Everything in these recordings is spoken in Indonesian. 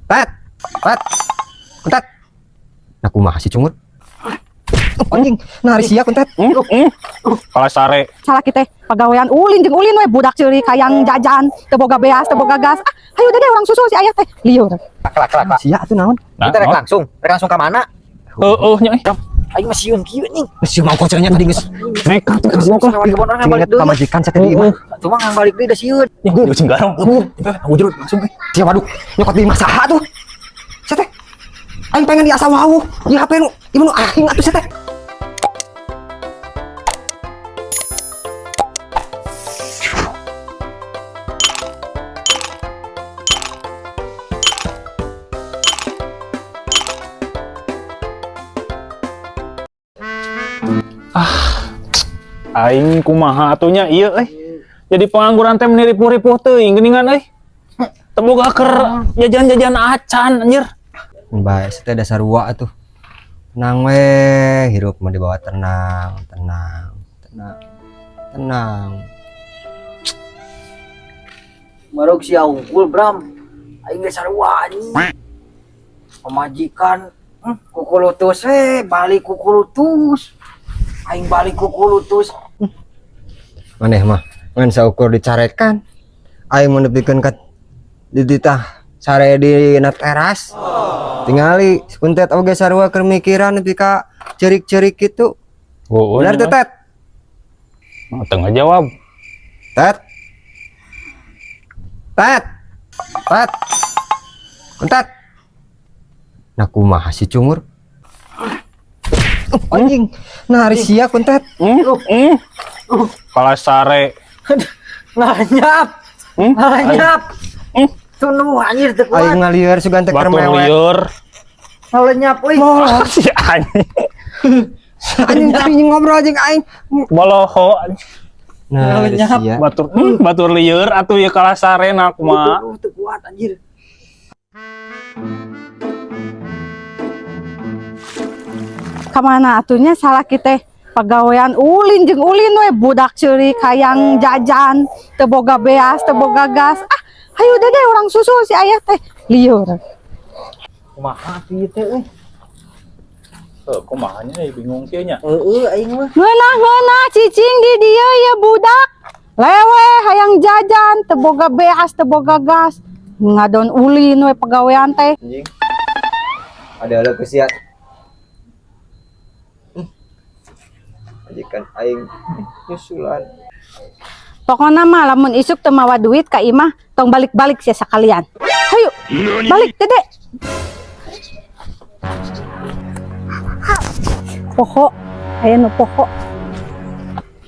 Tet. Tet. Kuntet. Nah kumaha si cungur? Anjing, nah sia kuntet. Kala sare. Salah kita pagawean ulin jeung ulin we budak ceurik hayang jajan teu boga beas teu boga gas. Hayu dede orang susul si aya teh liur. Kelak. Sia atuh naon? Kita rek langsung ka mana? Nya. Aing mah sieun kieu ning. Geus mau kocernya tadi geus. Nekat tuh kasih Ka warga bodoh balik Ingat deui. pamajikan sa tadi mah. Cuma ngang balik deui da sieun. Ya gue cenggarong. Wujud langsung eh. Sia waduh, nyokot di masaha tuh. Sa teh. Aing pengen di asa wau. Di HP nu, ieu nu aing atuh sa teh. Aing kumaha atunya ieu Jadi pengangguran teh menipu-ripuh teuing geuningan euy. Teu boga keur jajan-jajan acan anjir. Bae teh dasar sarua atuh. Tenang we, hirup mah dibawa tenang. Marog si Aungkul Bram. Aing ge sarua anjing. Pamajikan kukulutus balik kukulutus. Aing balik kukulutus. Maneh mah ngan saukur dicarekan. Aing mun nepikeun ka dititah sare di na teras. Tingali sepuntet oge sarua keur mikiran nepi ka cerik-cerik kitu. Bener teh Tet? Teu ngajawab. Tet. Kuntet. Nah kumaha si cungur? Anjing, nah hari sia kuntet. Kala sare. Nganyap. Tunu anjir teu kuat. Aing ngalieur sugan teh keur Batur mewek. lieur. Ngalenyap euy. Si anjing. Anjing tapi ngobrol jeung aing. Boloho. Nah, hari sia. Batur lieur atuh ieu kala sare na kumaha. Teu kuat anjir. Kamana atunya salah kita pagawean ulin jeung ulin we budak ceurik hayang jajan teu boga beas teu boga gas. Hayu dede orang susul si aya teh liur. Kumaha atuh ieu teh euy? Kumaha nya bingung kieu nya. Aing mah. Ngeunah cicing di dieu ya budak. Lewe hayang jajan teu boga beas teu boga gas. Ngadon ulin we pagawean teh. Anjing. Ada lo kesiat. Majikan aing nyusulan. Pokona mah lamun isuk teu mawa duit ka imah tong balik-balik sia sakalian. Hayu balik dede. Poho aya nu poho.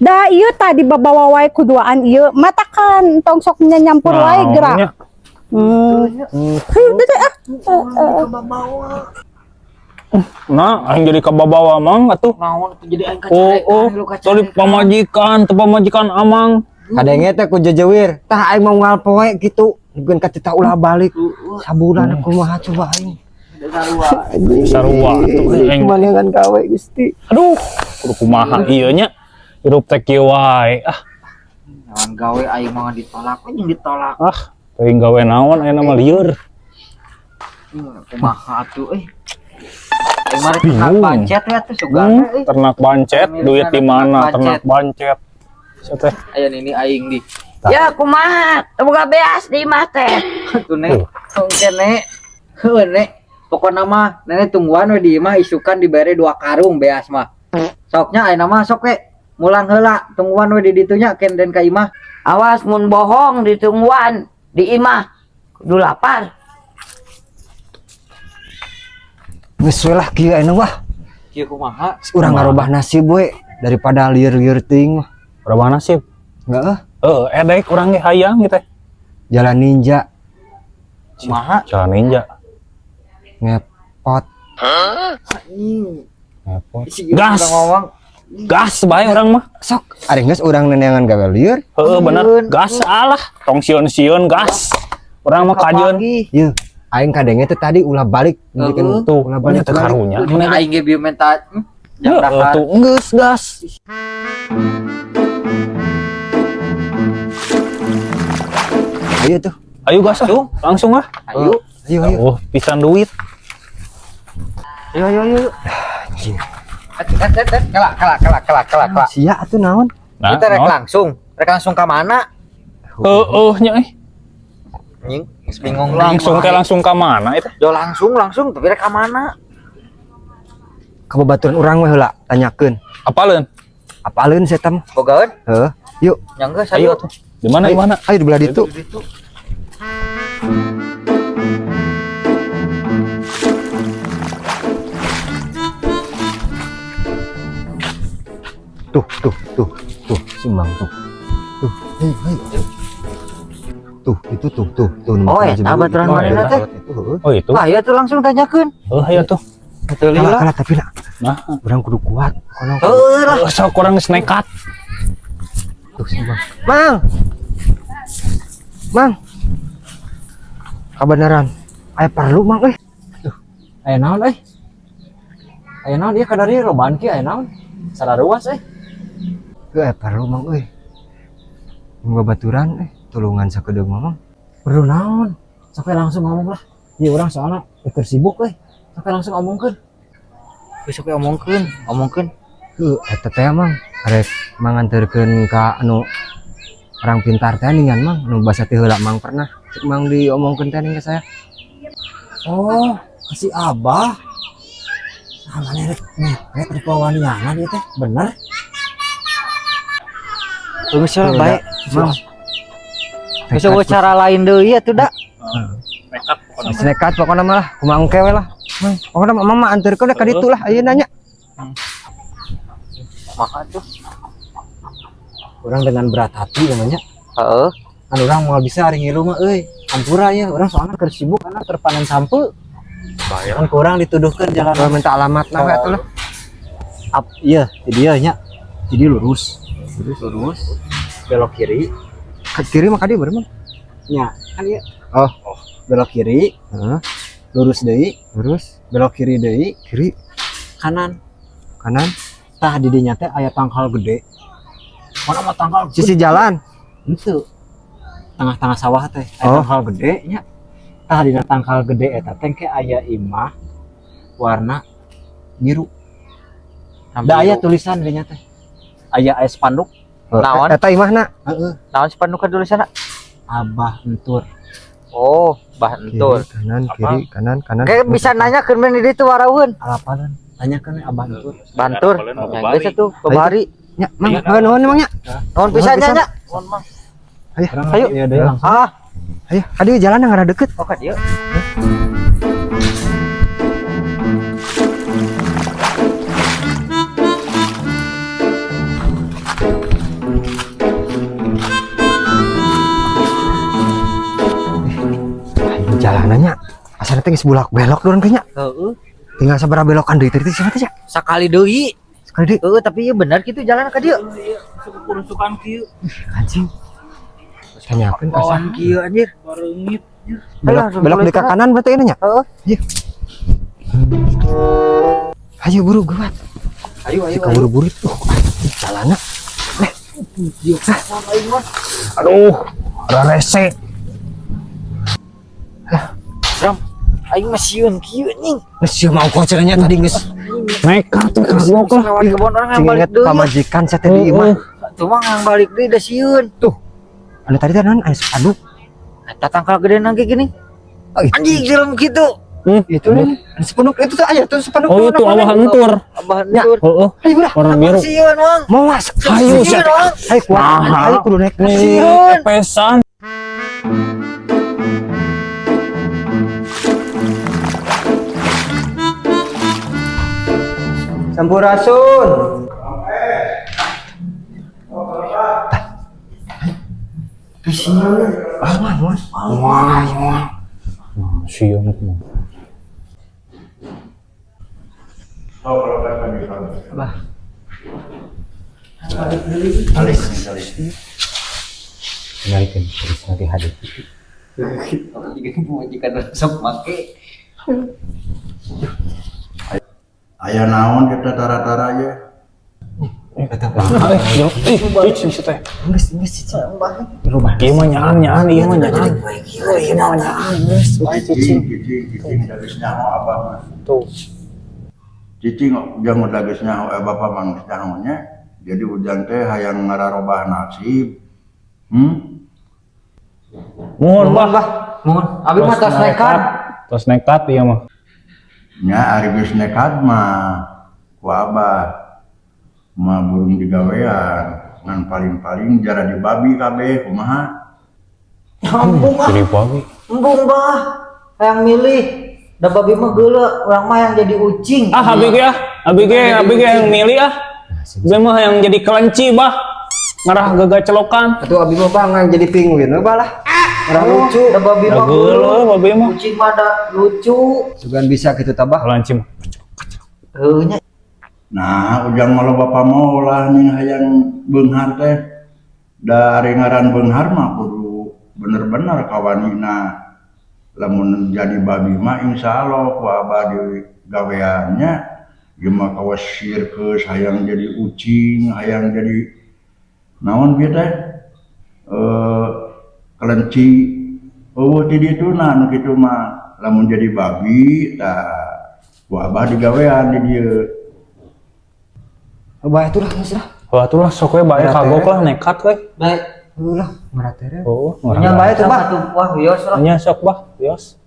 Da ieu tadi babawa wae kuduaan ieu matakan tong sok nyampur wae gerak. Hayu dede Nah, aing jadi kababawa mang atuh. Naon atuh jadi aing kacarekan lu Tadi pamajikan, teu pamajikan amang. Kadenge teh ku jejewir. Tah aing mau ngalpoe kitu. Dikeun ka tita ulah balik. Sabulan kumaha coba aing. Sarua atuh aing. Kumaneungan gawe Gusti. Aduh, kudu kumaha ieu nya. Hirup teh kieu wae. Naon gawe aing mah ditolak we jeung ditolak. Teuing gawe naon aya nama lieur. Kumaha atuh euy. Aing mah ternak bancet we atuh sugan euy. Ternak bancet, duit di mana ternak bancet. Teh. Aya ini aing di. Ya kumaha teu boga beas di imah teh. Tuh nek, tong nek. Heuh nek. Pokona mah nenek tungguan we di imah isukan dibere 2 karung beas mah. Soknya ayeuna mah sok we mulang heula tungguan we di ditu nya ken den ka imah. Awas mun bohong ditungguan di imah kudu lapar. Geus we lah kieu anu wah. Kieu kumaha? Urang ngarobah nasib we daripada lieur-lieur teuing mah. Berapa nasib? Heeh. Edek urang ge hayang gitu. Jalan ninja Kumaha? Jalan ninja. ngepot. Ngepot. Gas. Ngomong. Gas bae urang mah. Sok ari geus urang neneangan gawe lieur. Bener. Gas alah. Tong sieun-sieun gas. Urang mah kajeun. Ieu aing kadenge teh tadi ulah balik bikin Tuh, ulah balik teh karunya. Mun aing ge bieu menta jam dahar. Tuh, geus gas. Ayo tuh. Ayo gas tuh, langsung ah. Ayo. Ayo ayo. Oh, pisan duit. Ayo. Anjing. Kelak. Sia atuh naon? Nah, Kita rek naon? langsung ke mana? Nya Anjing, geus bingung langsung ke mana itu? Jo langsung tapi rek ka mana? Ka babaturan urang we heula tanyakeun. Apaleun? Apaleun saya tam? Bogaeun? Heuh. Yuk. Nyanggeus Ayo ayo. tuh. Di mana? Di mana? Ayo di belah ditu. Tuh, simbang tuh. Tuh, hei. Tuh, itu tuh. Oh, eta baturan mana teh? Oh, itu. Ayo tuh langsung tanyakeun. Oh, ayo tuh. Betul Kalah tapi nak, Nah, urang kudu kuat. Kono. lah. sok kurang nekat. Tuh, simbang. Mang. Kabenaran. Aya perlu, Mang, Aya naon euy? Aya naon ieu kadari lobaan kieu aya naon? Sararuas euy. Aya perlu, Mang, Mun baturan tulungan sakedeung Mang. Perlu naon? Sampai langsung ngomong lah. Ieu urang soalna keur sibuk euy. Sampai langsung omongkeun. Besok omongkeun. Eta teh Mang, arek manganterkeun ka anu orang pintar teh ningan Mang, nu basa teh heula Mang pernah. Cek Mang diomongkeun teh ning ka saya. Oh, kasih Abah. Namanya rek pawaniangan ieu teh, bener. Bagus ya, baik. Mang. Bisa cara lain deui atuh da. Nekat pokokna mah lah, kumaha engke we lah. Mang, pokokna mama anterkeun ka ditu lah, ayeuna nya. Maka tuh. Urang dengan berat hati namanya. Heeh. Kan urang moal bisa ari ngilu mah euy. Ampura ya, urang soalna keur sibuk karena keur panen sampeu. Kan kurang dituduhkeun jalan. Kalau minta alamat nah we atuh lah. Iya, di dia nya. Jadi lurus. Belok kiri. Ke kiri mah ka dieu bener Mang. Nya, kan ieu. Oh, Belok kiri, heeh. lurus deui, Terus belok kiri deui, kiri, kanan. kanan, Tah di dinya teh aya tangkal gede. Mana mah tangkal sisi jalan. itu. Tengah-tengah sawah teh aya Oh. tangkal gede nya. Tah dina tangkal gede eta teh ke aya imah warna biru. Da aya tulisan dinya teh. Aya spanduk. Naon? Eta imahna. Heeh. Naon spanduk tulisanna? Abah Entur. Oh, Bah Kiri, kanan. Kayak bisa nanya ke mana di itu warawun. Alapan. Tanyakan Abah Entur. Bantur. Ya geus atuh kebari. Nya, Mang, nuhun nya. Nuhun pisan nya nya. Ayo. Ayo deh langsung. Ah, Ayo, adieu jalan yang ada deket. oh ka dieu. Jalanannya asal teh geus bulak belok dorong kayaknya. Heeh. Tinggal sabaraha belokan deui teh siapa teh, Cak? Sakali deui. Sekali deui. Heeh, tapi ieu bener kitu jalan ka dieu. Kurusukan kieu. Anjing. Tanyakeun ka Kawan kieu anjir. Bareungit. belok di ke kanan berarti ini nya. Heeh. Iya. Ayo buru guat. Ayo Si kaburu-buru tuh. Jalanna. Aduh, ada rese. Ram, aing mah sieun kieu ning. Geus sieu mau cenanya tadi geus. Nekat tuh goblok lah. Lewat kebon orang yang Cing balik inget deui. pamajikan saya teh di imah. Tuh mah yang balik deui da sieun. Tuh. Anu tadi teh naon? Anu spanduk. Eta tangkal gede nang gini. Oh, itu. Anjing jelem kitu. Itu nih. Anu spanduk itu tuh aya tuh spanduk. Oh, itu Abah Entur. Abah Ya. Entur. Heeh. Ayo udah. Warna biru. Sieun, Mang. Mau mas. Ayo, Sieun, Mang. Ayo kuat. Nah. Ayo kudu naik. Sieun. Pesan. Sampurasun. Siang. Kembalikan terus nanti hadir. Jika sok make. Aya naon kita tara-tara ye? Nah, cicing teh. Geus cicing berubah. Ieu mah nyaan, ieu mah nyaan. Ieu mah nyaan, geus bae cicing. Cicing dageus nyaho abah mah. Tuh. Cicing jeung dageus nyaho bapak mah geus nyaho nya. Jadi ujang teh hayang ngararobah nasib. Muhun bah. Mun abi mah tos nekat. Tos nekat ieu mah. Nya ari geus nekat mah ku abah mah burung digawean ngan paling-paling jara di babi kabeh kumaha. Ampun ah. Jadi babi. Embung bah. Yang milih. Da babi mah geuleuh, urang mah yang jadi ucing. Ah, abi ge yang milih ah. Dia mah yang jadi kelenci bah. Ngarah gagah celokan. Atuh abi mah bangan jadi penguin we balah. Orang lucu. Da babi mah Geuleuh babi mah. Ucing mah da lucu. Sugan bisa kitu tabah. Kelenci mah. Heuh nya. Nah, ujang malah bapak mau lah nih hayang beunghar teh. Dari ngaran beunghar mah kudu bener-bener kawanina. Lamun jadi babi mah insyaallah ku abah di gaweannya ieu mah kawas sirkeus hayang jadi ucing, hayang jadi naon bieu teh? Kelenci. Eueuh ti ditu nah anu kitu mah lamun jadi babi tah ku abah di gawean di dieu. Bah itu lah geus lah. Wah, atuh lah sok we bae kagok lah nekat we. Baik. Ulah ngaratere. Oh, Nya bae tuh bah. Wah, wios lah. nya sok bah, yos.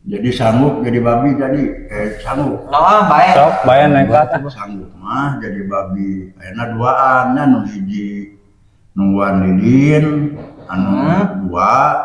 Jadi sanggup jadi babi jadi sanggup. Nah, baik. Sok bae nekat. Sanggup mah jadi babi. Ayeuna duaan nya nu hiji nungguan lilin anu dua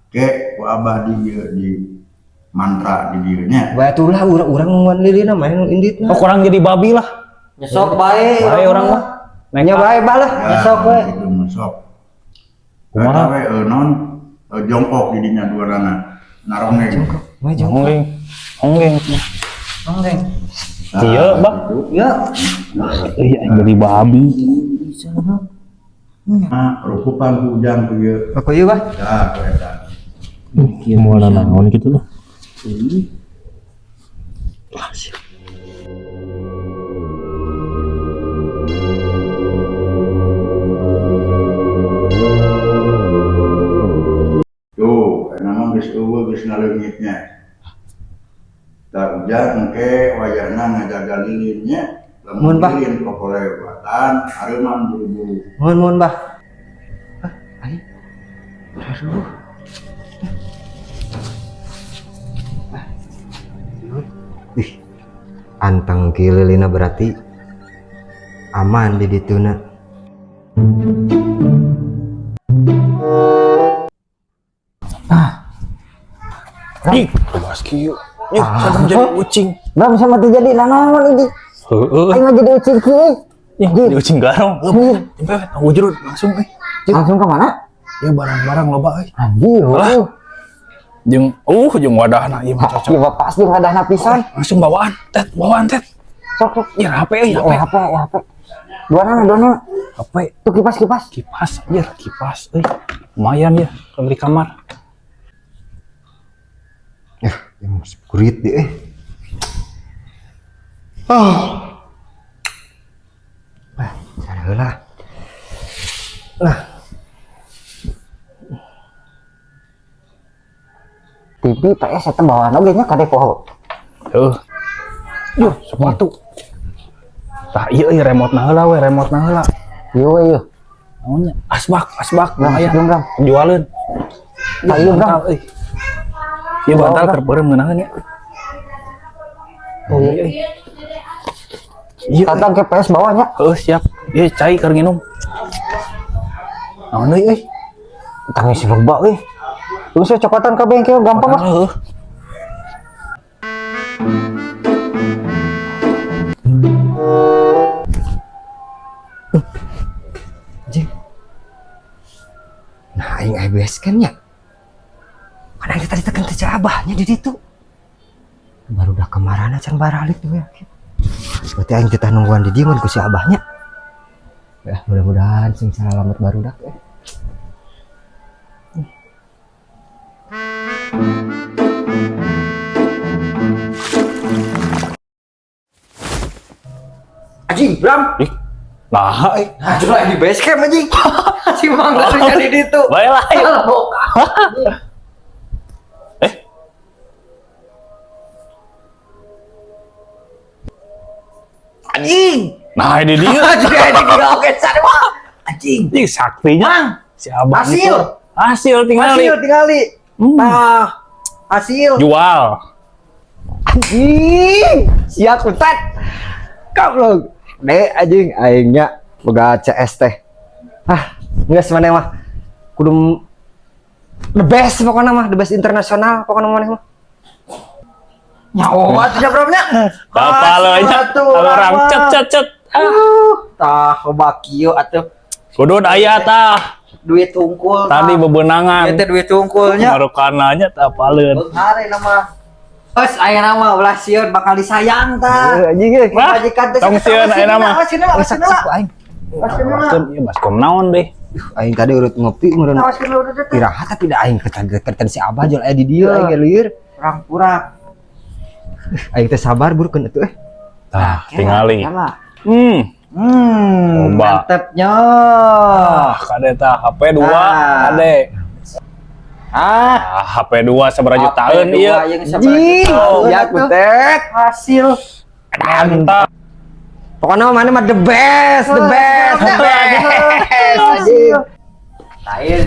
ke ku abah di mantra di dieu nya. Bah itulah urang ngeuan lilina mah nu inditna. Oh, kurang jadi babi lah. Nyesok bae. Bae orang mah. Nya bae balah. Nyesok we. Itu nyesok. Kumaha? Kumaha we non jongkok di dinya duanana. Narongeng. Mah jong. Onggeng. Onggeng. Iya, bah. Ya. Iya, jadi babi. Nah, rukupan ku ujang ku ieu. Aku ieu bah. Dah, ku eta. Kieu moal naon gitu loh. Tuh, karena mah geus eueuh geus ngaleungitnya. Da ujang engke wayahna ngajaga lilinnya. Mun, Bah. Lilin kokole buatan, hareuman buru-buru. Mohon bah. Ayo. Aduh. Ih. Anteng kieu lilina berarti aman di dituna. Ih, bahas kieu. Yuk, sadang jadi ucing. Bram sama terjadi naon ini? Heeh. Aing mah jadi ucing kieu. Ya, jadi ucing garong. Tempe wujud langsung Langsung ke mana? Ya barang-barang loba euy. Anjir. Lah. Jeung wadahna ieu mah cocok. Ieu pasti ngadahna pisan. Langsung bawaan tet. Sok. Ya HP euy, HP. HP. Duana. HP. Tuh kipas. Kipas anjir, kipas euy. Lumayan ya kalau di kamar. Ya, yang kurit deh. Sana heula. Nah, TV PS eta bawaan oge nya kade poho. Heuh. Yuh, sepatu. Tah ieu remote-na heula we, remote-na heula. Ieu. Naonnya? Asbak lumayan. Bram. Jualin. Ayo, Bram. Ieu bantal keur beureum ngeunaheun ya. Iya. Tatang ke PS bawahnya. Heuh, siap. Ieu cai keur nginum. Naon deui euy? Tangis loba euy. Lu saya copotan ka bengkel gampang lah. Heuh. nah aing ABS kan nya. Mana kita tadi tekan teh abahnya di ditu. Baru udah kemarana can baralik tuh ya. Berarti aing teh nungguan di dieu mun ku si abahnya. Ya, mudah-mudahan sing salamet barudak ya. Anjing, Bram. Ih, Nah, Aduh lah di base camp anjing. Si Mangga tuh jadi di itu. baiklah. Alah boka. Anjing. Nah, ini dia. Anjing anjing oke cari mah. Anjing. Ini saktinya. Si abang Hasil. itu. Hasil tinggal Hasil tinggali. Nah, hasil. jual. Anjing, siap kuntet. Kamu deh anjing aingnya boga CS teh. Geus maneh mah. Kudu the best pokoknya mah, the best internasional pokoknya maneh mah. Nyawa tuh jabromnya. Apa lo nya? Orang cet. Tah bakio atuh Kudu aya tah. duit tungkul. Tadi bebenangan. Itu duit tungkulnya. Marukananya tak apaleun. Hari nama. Bos aya nama ulah sieun bakal disayang tah. Anjing euy. Wah, tong sieun aya nama. Sak aing. Baskeun ieu baskom naon deh. Aing tadi urut ngopi meureun iraha tapi da aing ketan si Abah jual aya di dieu aing lieur. Orang pura. Aing teh sabar burukeun atuh Tah, tingali. Coba. Coba. Mantepnya. Kade tah HP 2 Ah. kade. HP 2 sabaraha jutaan ieu. Ya kuntet. Hasil. Mantap. Pokoknya mana mah the best. Anjing. Cair.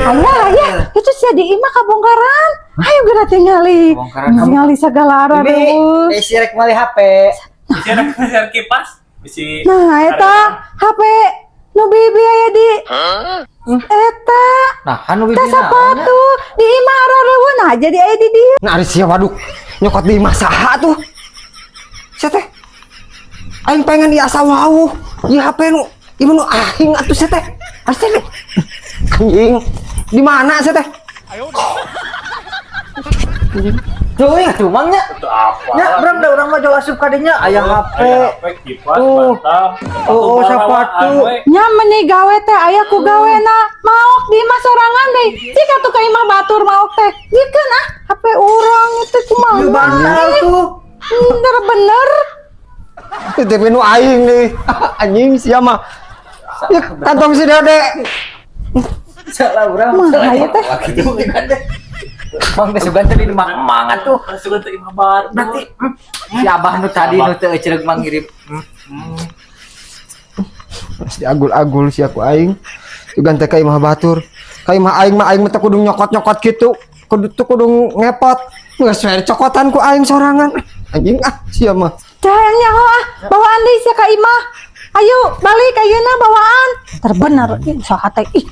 Ayah, itu si Adi Ima kabongkaran. Ayo geura tingali. Kabongkaran. Tingali segala arah deuh. Si rek mali HP. Bisa kipas. Bisi. Nah, eta HP nu bibi aya di. Eta Nah, anu tas sepatu di Ima areureun nah jadi aya di dieu. Nah, ari sia waduh. Nyokot di masaha tuh. Sia teh. Aing pengen diasa wau. Di HP nu ieu nu aing atuh sia teh. Asa teh. Anjing. Di mana sia teh? Tuh, atuh mangnya. Nya, bram da urang mah jual asup kadinya aya HP. kipas, Tuh. bantal. Oh, sepatu. Nya meuni gawe teh aya ku gawena maok di Ima sorangan deui. Jika tuh ka Ima batur maok teh. Jikeun HP urang itu kumaha. Di bantal tuh. Bener-bener. Itu nu aing nih. Anjing sia mah. Ya kantong si Dede. Salah urang. Mah aya teh. Mang sugan teh di mang atuh. Sugan teh imah bat. Berarti si Abah nu tadi nu teu ceureuh mangirim. Pasti agul-agul si aku aing. Juga teh ka imah batur. Ka imah aing mah teh kudu nyokot-nyokot kitu. Kudu ngepot. Geus we cokotan ku aing sorangan. Anjing sia mah. Cahang nyaho bawaan deui sia ka Ima. Ayo balik ayeuna bawaan. Terbener ih usaha teh ih.